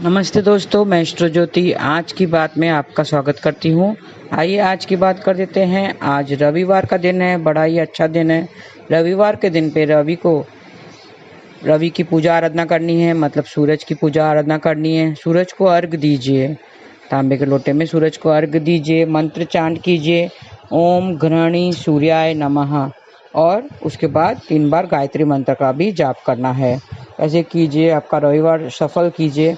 नमस्ते दोस्तों, मैं एस्ट्रो ज्योति आज की बात में आपका स्वागत करती हूँ। आइए आज की बात कर देते हैं। आज रविवार का दिन है, बड़ा ही अच्छा दिन है। रविवार के दिन पे रवि की पूजा आराधना करनी है, मतलब सूरज की पूजा आराधना करनी है। सूरज को अर्घ दीजिए, तांबे के लोटे में सूरज को अर्घ दीजिए, मंत्र चांट कीजिए, ओम घृणी सूर्याय नमः, और उसके बाद 3 बार गायत्री मंत्र का भी जाप करना है। ऐसे कीजिए, आपका रविवार सफल कीजिए।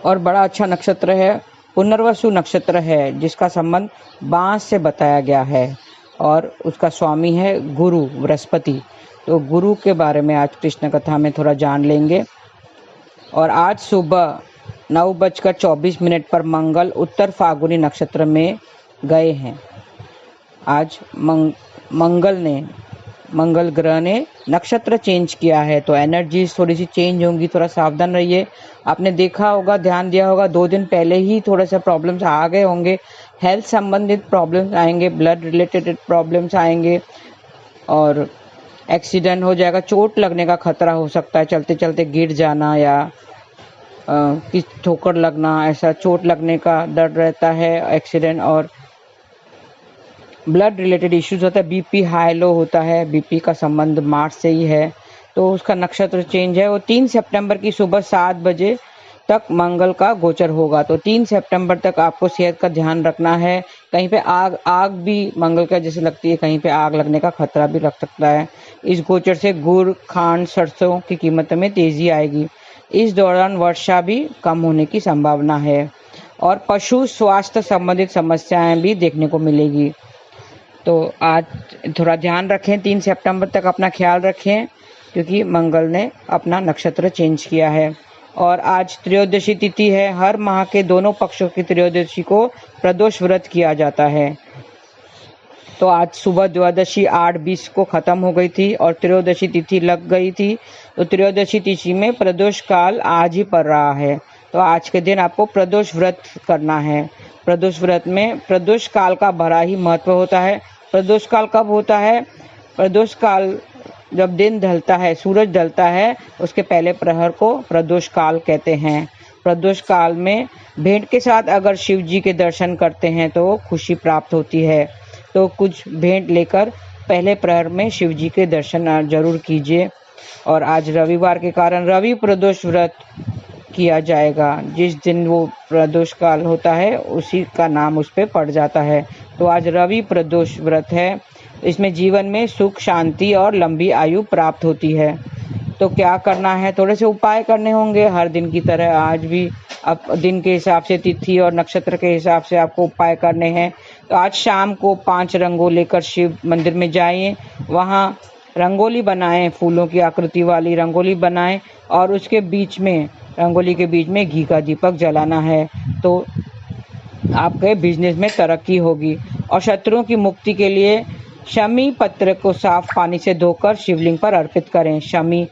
और बड़ा अच्छा नक्षत्र है, पुनर्वसु नक्षत्र है, जिसका संबंध बांस से बताया गया है और उसका स्वामी है गुरु बृहस्पति। तो गुरु के बारे में आज कृष्ण कथा में थोड़ा जान लेंगे। और आज सुबह 9:24 पर मंगल उत्तर फाल्गुनी नक्षत्र में गए हैं। आज मंगल ग्रह ने नक्षत्र चेंज किया है, तो एनर्जी थोड़ी सी चेंज होंगी, थोड़ा सावधान रहिए। आपने देखा होगा, ध्यान दिया होगा, 2 दिन पहले ही थोड़ा सा प्रॉब्लम्स आ गए होंगे। हेल्थ संबंधित प्रॉब्लम्स आएंगे, ब्लड रिलेटेड प्रॉब्लम्स आएंगे और एक्सीडेंट हो जाएगा, चोट लगने का खतरा हो सकता है, चलते चलते गिर जाना या किस ठोकर लगना, ऐसा चोट लगने का डर रहता है। एक्सीडेंट और ब्लड रिलेटेड इश्यूज होता है, बीपी हाई लो होता है। बीपी का संबंध मार्स से ही है, तो उसका नक्षत्र चेंज है। वो 3 सितंबर की सुबह 7 बजे तक मंगल का गोचर होगा। तो 3 सितंबर तक आपको सेहत का ध्यान रखना है। कहीं पे आग भी मंगल का जैसे लगती है, कहीं पे आग लगने का खतरा भी रख सकता है। इस गोचर से गुड़, खांड, सरसों की कीमत में तेजी आएगी। इस दौरान वर्षा भी कम होने की संभावना है और पशु स्वास्थ्य संबंधित समस्याएं भी देखने को मिलेगी। तो आज थोड़ा ध्यान रखें, 3 सितंबर तक अपना ख्याल रखें, क्योंकि मंगल ने अपना नक्षत्र चेंज किया है। और आज त्रयोदशी तिथि है। हर माह के दोनों पक्षों की त्रयोदशी को प्रदोष व्रत किया जाता है। तो आज सुबह द्वादशी 8:20 को खत्म हो गई थी और त्रयोदशी तिथि लग गई थी। तो त्रयोदशी तिथि में प्रदोष काल आज ही पड़ रहा है। तो आज के दिन आपको प्रदोष व्रत करना है। प्रदोष व्रत में प्रदोष काल का बड़ा ही महत्व होता है। प्रदोष काल कब होता है? प्रदोष काल जब दिन ढलता है, सूरज ढलता है, उसके पहले प्रहर को प्रदोष काल कहते हैं। प्रदोष काल में भेंट के साथ अगर शिव जी के दर्शन करते हैं तो खुशी प्राप्त होती है। तो कुछ भेंट लेकर पहले प्रहर में शिव जी के दर्शन जरूर कीजिए। और आज रविवार के कारण रवि प्रदोष व्रत किया जाएगा। जिस दिन वो प्रदोष काल होता है उसी का नाम उस पे पड़ जाता है। तो आज रवि प्रदोष व्रत है। इसमें जीवन में सुख, शांति और लंबी आयु प्राप्त होती है। तो क्या करना है? थोड़े से उपाय करने होंगे हर दिन की तरह। आज भी अब दिन के हिसाब से, तिथि और नक्षत्र के हिसाब से आपको उपाय करने हैं। तो आज शाम को 5 रंगोली लेकर शिव मंदिर में जाइए, वहाँ रंगोली बनाएं, फूलों की आकृति वाली रंगोली बनाएं और उसके बीच में, रंगोली के बीच में घी का दीपक जलाना है। तो आपके बिजनेस में तरक्की होगी। और शत्रुओं की मुक्ति के लिए शमी पत्र को साफ पानी से धोकर शिवलिंग पर अर्पित करें। शमी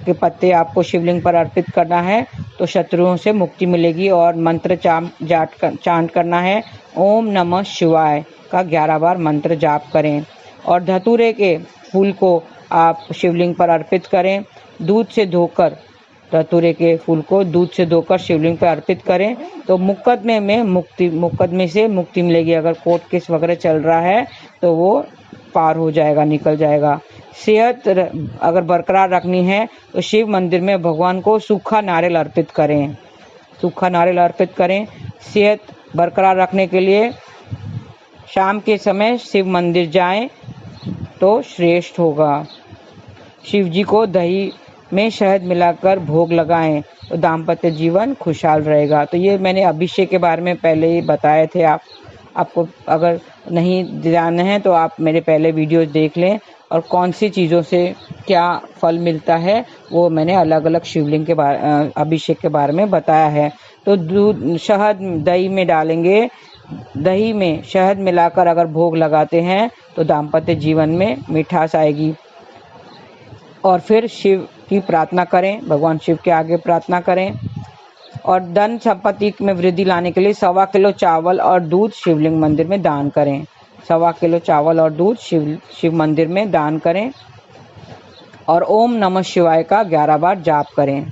के पत्ते आपको शिवलिंग पर अर्पित करना है, तो शत्रुओं से मुक्ति मिलेगी। और मंत्र चांट करना है। ओम नमः शिवाय का 11 बार मंत्र जाप करें। और धतूरे के फूल को आप शिवलिंग पर अर्पित करें। दूध से धोकर, धतूरे के फूल को दूध से धोकर शिवलिंग पर अर्पित करें, तो मुकदमे से मुक्ति मिलेगी। अगर कोर्ट केस वगैरह चल रहा है तो वो पार हो जाएगा, निकल जाएगा। सेहत अगर बरकरार रखनी है तो शिव मंदिर में भगवान को सूखा नारियल अर्पित करें। सूखा नारियल अर्पित करें। सेहत बरकरार रखने के लिए शाम के समय शिव मंदिर जाएं तो श्रेष्ठ होगा। शिव जी को दही में शहद मिलाकर भोग लगाएं तो दाम्पत्य जीवन खुशहाल रहेगा। तो ये मैंने अभिषेक के बारे में पहले ही बताए थे। आपको अगर नहीं ध्यान है तो आप मेरे पहले वीडियोस देख लें, और कौन सी चीज़ों से क्या फल मिलता है वो मैंने अलग अलग शिवलिंग के अभिषेक के बारे में बताया है। तो दूध, शहद दही में डालेंगे, दही में शहद मिलाकर अगर भोग लगाते हैं तो दाम्पत्य जीवन में मिठास आएगी। और फिर शिव की प्रार्थना करें, भगवान शिव के आगे प्रार्थना करें। और धन संपत्ति में वृद्धि लाने के लिए 1.25 किलो चावल और दूध शिवलिंग मंदिर में दान करें। 1.25 किलो चावल और दूध शिव मंदिर में दान करें। और ओम नमः शिवाय का 11 बार जाप करें।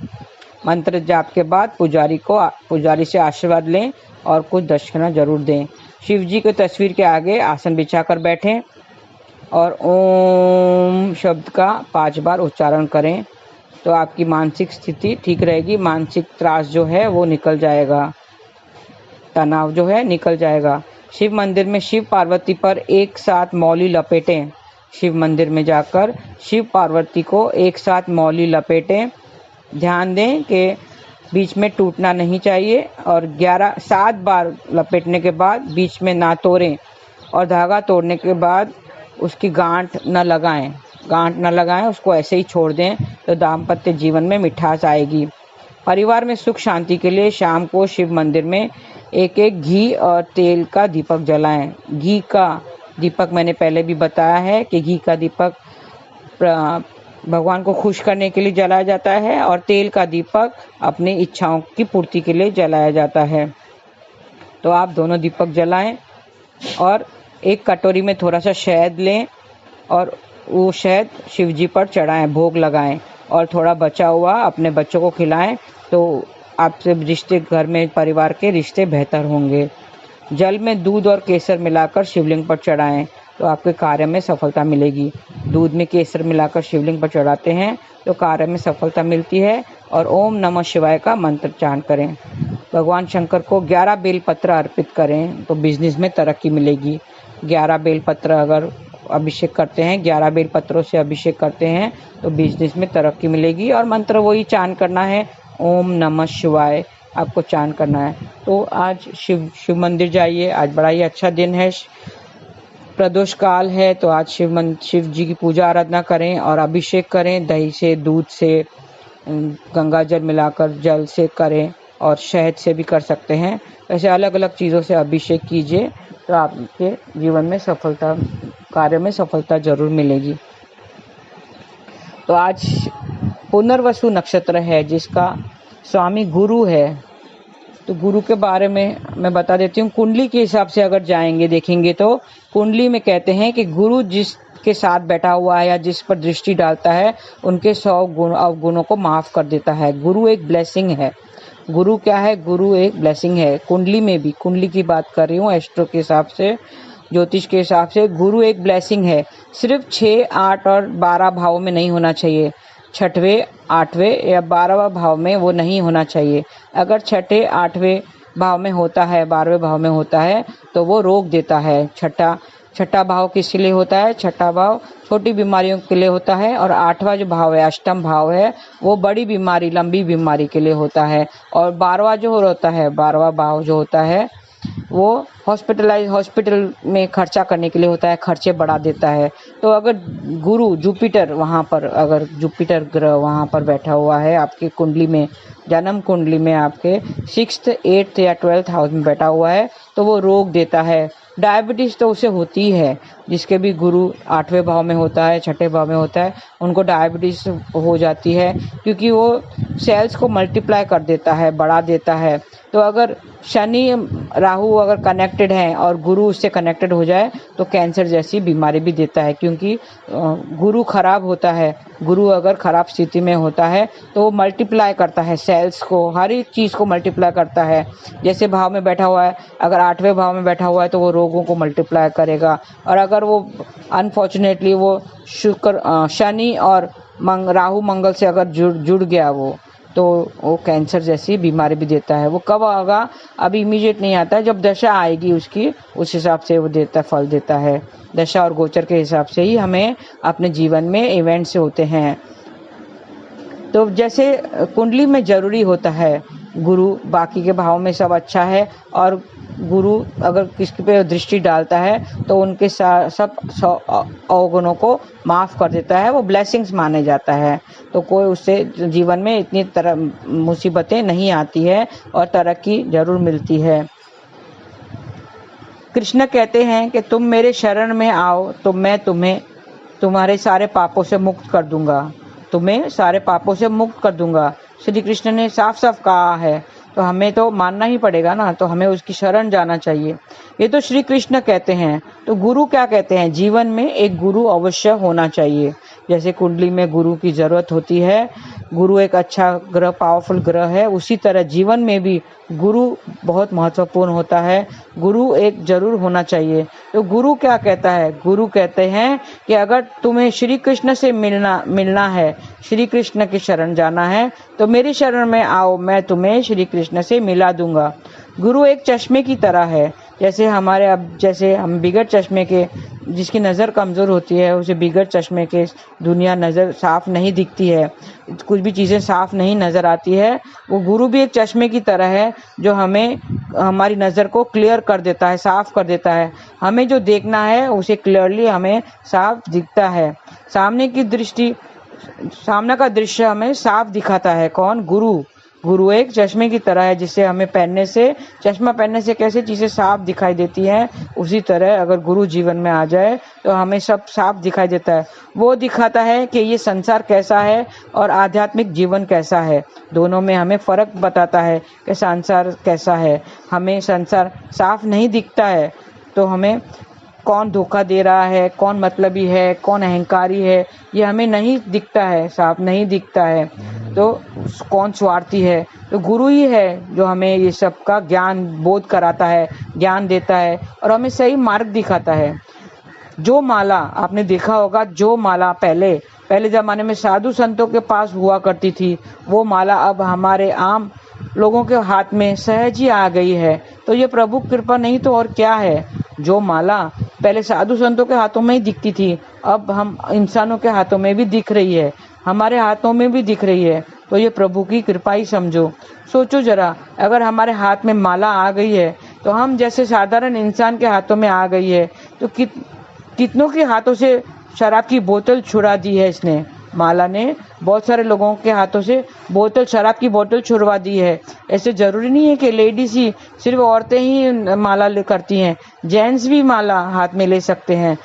मंत्र जाप के बाद पुजारी से आशीर्वाद लें और कुछ दक्षिणा जरूर दें। शिव जी की तस्वीर के आगे आसन बिछाकर बैठें और ओम शब्द का 5 बार उच्चारण करें, तो आपकी मानसिक स्थिति ठीक रहेगी। मानसिक त्रास जो है वो निकल जाएगा, तनाव जो है निकल जाएगा। शिव मंदिर में शिव पार्वती पर एक साथ मौली लपेटें। शिव मंदिर में जाकर शिव पार्वती को एक साथ मौली लपेटें। ध्यान दें कि बीच में टूटना नहीं चाहिए और 7 बार लपेटने के बाद बीच में ना तोड़ें और धागा तोड़ने के बाद उसकी गांठ न लगाएं, उसको ऐसे ही छोड़ दें, तो दाम्पत्य जीवन में मिठास आएगी। परिवार में सुख शांति के लिए शाम को शिव मंदिर में एक घी और तेल का दीपक जलाएं। घी का दीपक मैंने पहले भी बताया है कि घी का दीपक भगवान को खुश करने के लिए जलाया जाता है और तेल का दीपक अपनी इच्छाओं की पूर्ति के लिए जलाया जाता है। तो आप दोनों दीपक जलाएं और एक कटोरी में थोड़ा सा शहद लें और वो शहद शिव जी पर चढ़ाएं, भोग लगाएं और थोड़ा बचा हुआ अपने बच्चों को खिलाएं, तो आपसे रिश्ते, घर में परिवार के रिश्ते बेहतर होंगे। जल में दूध और केसर मिलाकर शिवलिंग पर चढ़ाएं, तो आपके कार्य में सफलता मिलेगी। दूध में केसर मिलाकर शिवलिंग पर चढ़ाते हैं तो कार्य में सफलता मिलती है। और ओम नमः शिवाय का मंत्र उच्चारण करें। भगवान शंकर को 11 बेलपत्र अर्पित करें तो बिजनेस में तरक्की मिलेगी। 11 बेलपत्र अगर अभिषेक करते हैं, 11 बेलपत्रों से अभिषेक करते हैं तो बिजनेस में तरक्की मिलेगी। और मंत्र वही उच्चारण करना है, ओम नमः शिवाय आपको उच्चारण करना है। तो आज शिव मंदिर जाइए, आज बड़ा ही अच्छा दिन है, प्रदोष काल है, तो आज शिव जी की पूजा आराधना करें और अभिषेक करें। दही से, दूध से, गंगा जल मिलाकर जल से करें और शहद से भी कर सकते हैं। ऐसे अलग अलग चीज़ों से अभिषेक कीजिए तो आपके जीवन में सफलता, कार्य में सफलता जरूर मिलेगी। तो आज पुनर्वसु नक्षत्र है जिसका स्वामी गुरु है। तो गुरु के बारे में मैं बता देती हूँ। कुंडली के हिसाब से अगर जाएंगे देखेंगे तो कुंडली में कहते हैं कि गुरु जिसके साथ बैठा हुआ है या जिस पर दृष्टि डालता है उनके 100 अवगुणों को माफ कर देता है। गुरु एक ब्लेसिंग है। गुरु क्या है? गुरु एक ब्लेसिंग है। कुंडली में भी, कुंडली की बात कर रही हूँ, एस्ट्रो के हिसाब से, ज्योतिष के हिसाब से गुरु एक ब्लेसिंग है। सिर्फ 6, 8 और 12 भावों में नहीं होना चाहिए। 6वें, 8वें या 12वें भाव में वो नहीं होना चाहिए। अगर 6ठे, 8वें भाव में होता है, 12वें भाव में होता है तो वो रोक देता है। छठा भाव किसके लिए होता है? छठा भाव छोटी बीमारियों के लिए होता है और 8वां जो भाव है, अष्टम भाव है, वो बड़ी बीमारी, लंबी बीमारी के लिए होता है। और 12वां जो होता है, 12वां भाव जो होता है वो हॉस्पिटल में खर्चा करने के लिए होता है, खर्चे बढ़ा देता है। तो अगर गुरु जुपिटर वहाँ पर, अगर जुपिटर ग्रह वहाँ पर बैठा हुआ है आपकी कुंडली में, जन्म कुंडली में आपके 6th, 8th या 12th हाउस में बैठा हुआ है तो वो रोक देता है। डायबिटीज तो उसे होती है, जिसके भी गुरु 8वें भाव में होता है, 6ठे भाव में होता है, उनको डायबिटीज हो जाती है क्योंकि वो सेल्स को मल्टीप्लाई कर देता है, बढ़ा देता है। तो अगर शनि राहु अगर कनेक्टेड हैं और गुरु उससे कनेक्टेड हो जाए तो कैंसर जैसी बीमारी भी देता है, क्योंकि गुरु खराब होता है। गुरु अगर खराब स्थिति में होता है तो वो मल्टीप्लाई करता है सेल्स को, हर एक चीज़ को मल्टीप्लाई करता है। जैसे भाव में बैठा हुआ है, अगर 8वें भाव में बैठा हुआ है तो वो रोगों को मल्टीप्लाई करेगा। और अगर वो अनफॉर्चुनेटली वो शनि और राहु मंगल से अगर जुड़ गया तो वो कैंसर जैसी बीमारी भी देता है। वो कब आएगा? अभी इमीडिएट नहीं आता है, जब दशा आएगी उसकी, उस हिसाब से वो फल देता है। दशा और गोचर के हिसाब से ही हमें अपने जीवन में इवेंट्स होते हैं। तो जैसे कुंडली में जरूरी होता है गुरु, बाकी के भाव में सब अच्छा है, और गुरु अगर किसी पे दृष्टि डालता है तो उनके सब अवगुणों को माफ कर देता है, वो ब्लेसिंग्स माने जाता है। तो कोई उससे जीवन में इतनी तरह मुसीबतें नहीं आती है और तरक्की जरूर मिलती है। कृष्ण कहते हैं कि तुम मेरे शरण में आओ तो मैं तुम्हें तुम्हारे सारे पापों से मुक्त कर दूंगा, तुम्हें सारे पापों से मुक्त कर दूंगा। श्री कृष्ण ने साफ साफ कहा है, तो हमें तो मानना ही पड़ेगा ना, तो हमें उसकी शरण जाना चाहिए। ये तो श्री कृष्ण कहते हैं। तो गुरु क्या कहते हैं? जीवन में एक गुरु अवश्य होना चाहिए। जैसे कुंडली में गुरु की जरूरत होती है, गुरु एक अच्छा ग्रह, पावरफुल ग्रह है, उसी तरह जीवन में भी गुरु बहुत महत्वपूर्ण होता है। गुरु एक जरूर होना चाहिए। तो गुरु क्या कहता है? गुरु कहते हैं कि अगर तुम्हें श्री कृष्ण से मिलना है, श्री कृष्ण की शरण जाना है, तो मेरी शरण में आओ, मैं तुम्हें श्री कृष्ण से मिला दूंगा। गुरु एक चश्मे की तरह है। जैसे हम बिगड़ चश्मे के, जिसकी नज़र कमज़ोर होती है, उसे बिगड़ चश्मे के दुनिया नज़र साफ नहीं दिखती है, कुछ भी चीज़ें साफ नहीं नज़र आती है। वो गुरु भी एक चश्मे की तरह है जो हमें हमारी नज़र को क्लियर कर देता है, साफ कर देता है। हमें जो देखना है उसे क्लियरली हमें साफ दिखता है। सामने का दृश्य हमें साफ दिखाता है। कौन? गुरु। गुरु एक चश्मे की तरह है, जिसे हमें चश्मा पहनने से कैसे चीज़ें साफ दिखाई देती हैं, उसी तरह अगर गुरु जीवन में आ जाए तो हमें सब साफ दिखाई देता है। वो दिखाता है कि ये संसार कैसा है और आध्यात्मिक जीवन कैसा है। दोनों में हमें फ़र्क बताता है कि संसार कैसा है। हमें संसार साफ नहीं दिखता है, तो हमें कौन धोखा दे रहा है, कौन मतलबी है, कौन अहंकारी है, ये हमें नहीं दिखता है, साफ नहीं दिखता है। तो कौन स्वार्थी है? तो गुरु ही है जो हमें ये सब का ज्ञान बोध कराता है, ज्ञान देता है और हमें सही मार्ग दिखाता है। जो माला आपने देखा होगा, जो माला पहले ज़माने में साधु संतों के पास हुआ करती थी, वो माला अब हमारे आम लोगों के हाथ में सहज ही आ गई है। तो ये प्रभु कृपा नहीं तो और क्या है। जो माला पहले साधु संतों के हाथों में ही दिखती थी, अब हम इंसानों के हाथों में भी दिख रही है, हमारे हाथों में भी दिख रही है। तो ये प्रभु की कृपा ही समझो। सोचो जरा, अगर हमारे हाथ में माला आ गई है तो हम जैसे साधारण इंसान के हाथों में आ गई है, तो कितनों के हाथों से शराब की बोतल छुड़ा दी है इसने। माला ने बहुत सारे लोगों के हाथों से शराब की बोतल छुड़वा दी है। ऐसे जरूरी नहीं है कि लेडीज ही, सिर्फ औरतें ही माला करती हैं, जेंट्स भी माला हाथ में ले सकते हैं।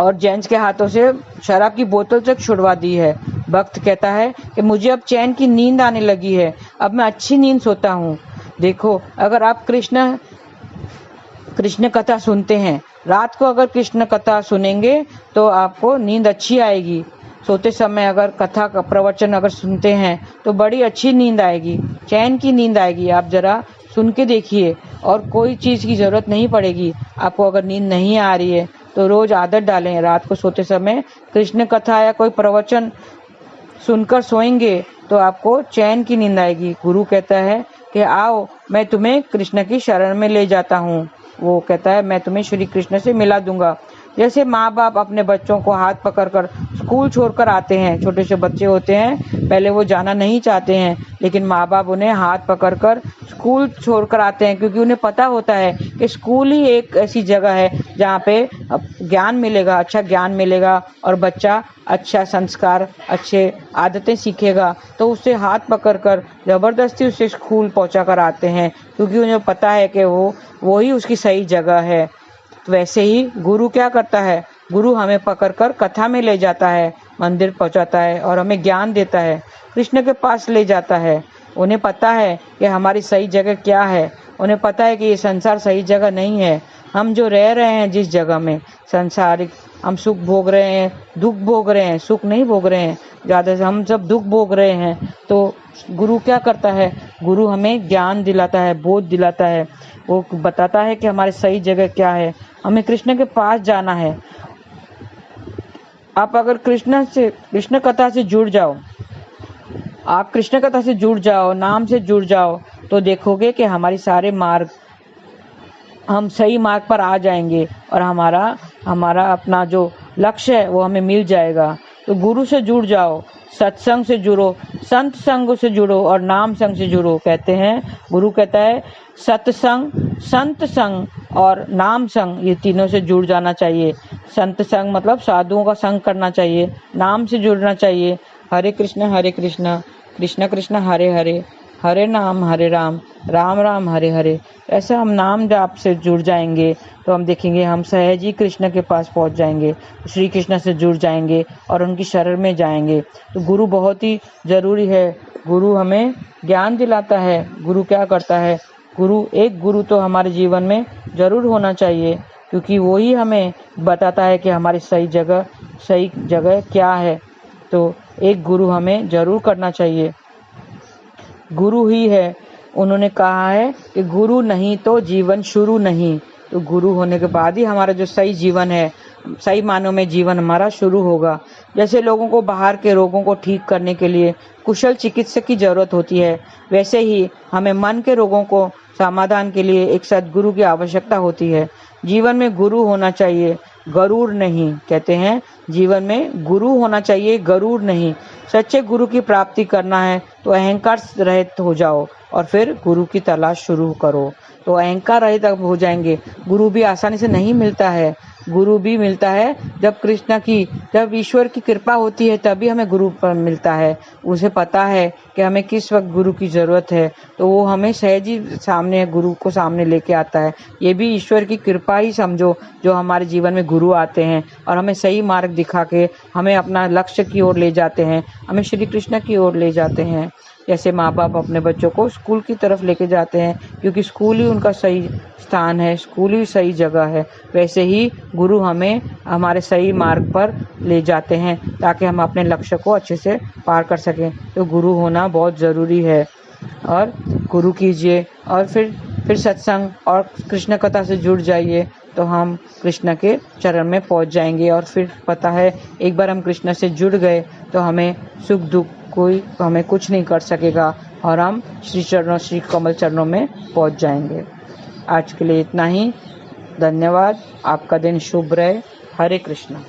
और जेंट्स के हाथों से शराब की बोतल तक छुड़वा दी है। भक्त कहता है कि मुझे अब चैन की नींद आने लगी है, अब मैं अच्छी नींद सोता हूँ। देखो, अगर आप कृष्ण कथा सुनते हैं, रात को अगर कृष्ण कथा सुनेंगे तो आपको नींद अच्छी आएगी। सोते समय अगर कथा का प्रवचन अगर सुनते हैं तो बड़ी अच्छी नींद आएगी, चैन की नींद आएगी। आप जरा सुन के देखिए, और कोई चीज़ की ज़रूरत नहीं पड़ेगी आपको। अगर नींद नहीं आ रही है तो रोज़ आदत डालें, रात को सोते समय कृष्ण कथा या कोई प्रवचन सुनकर सोएंगे तो आपको चैन की नींद आएगी। गुरु कहता है कि आओ, मैं तुम्हें कृष्ण की शरण में ले जाता हूँ। वो कहता है मैं तुम्हें श्री कृष्ण से मिला दूंगा। जैसे माँ बाप अपने बच्चों को हाथ पकड़कर स्कूल छोड़कर आते हैं, छोटे से बच्चे होते हैं, पहले वो जाना नहीं चाहते हैं, लेकिन माँ बाप उन्हें हाथ पकड़कर स्कूल छोड़कर आते हैं, क्योंकि उन्हें पता होता है कि स्कूल ही एक ऐसी जगह है जहाँ पे ज्ञान मिलेगा, अच्छा ज्ञान मिलेगा और बच्चा अच्छा संस्कार, अच्छे आदतें सीखेगा। तो उससे हाथ पकड़कर ज़बरदस्ती उसे स्कूल पहुँचा कर आते हैं, क्योंकि उन्हें पता है कि वो ही उसकी सही जगह है। तो वैसे ही गुरु क्या करता है? गुरु हमें पकड़कर कथा में ले जाता है, मंदिर पहुंचाता है और हमें ज्ञान देता है, कृष्ण के पास ले जाता है। उन्हें पता है कि हमारी सही जगह क्या है, उन्हें पता है कि ये संसार सही जगह नहीं है। हम जो रह रहे हैं जिस जगह में सांसारिक, हम सुख भोग रहे हैं, दुख भोग रहे हैं, सुख नहीं भोग रहे हैं, ज़्यादा से हम सब दुख भोग रहे हैं। तो गुरु क्या करता है? गुरु हमें ज्ञान दिलाता है, बोध दिलाता है। वो बताता है कि हमारी सही जगह क्या है, हमें कृष्ण के पास जाना है। आप अगर कृष्ण कथा से जुड़ जाओ, आप कृष्ण कथा से जुड़ जाओ, नाम से जुड़ जाओ, तो देखोगे कि हमारी सारे मार्ग, हम सही मार्ग पर आ जाएंगे और हमारा अपना जो लक्ष्य है वो हमें मिल जाएगा। तो गुरु से जुड़ जाओ, सत्संग से जुड़ो, संत संग से जुड़ो और नाम संग से जुड़ो। कहते हैं, गुरु कहता है सत्संग, संत संग और नाम संग, ये तीनों से जुड़ जाना चाहिए। संत संग मतलब साधुओं का संग करना चाहिए, नाम से जुड़ना चाहिए। हरे कृष्ण कृष्ण कृष्ण हरे हरे, हरे राम राम राम हरे हरे। ऐसा हम नाम जाप से जुड़ जाएंगे तो हम देखेंगे हम सहज ही कृष्ण के पास पहुंच जाएंगे, श्री कृष्ण से जुड़ जाएंगे और उनकी शरण में जाएंगे। तो गुरु बहुत ही ज़रूरी है। गुरु हमें ज्ञान दिलाता है। गुरु क्या करता है? एक गुरु तो हमारे जीवन में ज़रूर होना चाहिए, क्योंकि वो ही हमें बताता है कि हमारी सही जगह क्या है। तो एक गुरु हमें जरूर करना चाहिए। गुरु ही है, उन्होंने कहा है कि गुरु नहीं तो जीवन शुरू नहीं। तो गुरु होने के बाद ही हमारा जो सही जीवन है, सही मानों में जीवन हमारा शुरू होगा। जैसे लोगों को बाहर के रोगों को ठीक करने के लिए कुशल चिकित्सक की जरूरत होती है, वैसे ही हमें मन के रोगों को समाधान के लिए एक सद्गुरु की आवश्यकता होती है। जीवन में गुरु होना चाहिए, गरूर नहीं। कहते हैं जीवन में गुरु होना चाहिए, गरूर नहीं। सच्चे गुरु की प्राप्ति करना है तो अहंकार रहित हो जाओ और फिर गुरु की तलाश शुरू करो। तो अहंकार रहित अब हो जाएंगे। गुरु भी आसानी से नहीं मिलता है, गुरु भी मिलता है जब ईश्वर की कृपा होती है, तभी हमें गुरु मिलता है। उसे पता है कि हमें किस वक्त गुरु की जरूरत है, तो वो हमें सहज ही सामने गुरु को सामने लेके आता है। ये भी ईश्वर की कृपा ही समझो, जो हमारे जीवन में गुरु आते हैं और हमें सही मार्ग दिखा के हमें अपना लक्ष्य की ओर ले जाते हैं, हमें श्री कृष्ण की ओर ले जाते हैं। जैसे माँ बाप अपने बच्चों को स्कूल की तरफ लेके जाते हैं, क्योंकि स्कूल ही उनका सही स्थान है, स्कूल ही सही जगह है, वैसे ही गुरु हमें हमारे सही मार्ग पर ले जाते हैं ताकि हम अपने लक्ष्य को अच्छे से पार कर सकें। तो गुरु होना बहुत ज़रूरी है। और गुरु कीजिए और फिर सत्संग और कृष्ण कथा से जुड़ जाइए, तो हम कृष्ण के चरण में पहुंच जाएंगे। और फिर पता है, एक बार हम कृष्ण से जुड़ गए तो हमें सुख दुख कोई हमें कुछ नहीं कर सकेगा और हम श्री कमल चरणों में पहुंच जाएंगे। आज के लिए इतना ही। धन्यवाद। आपका दिन शुभ रहे। हरे कृष्णा।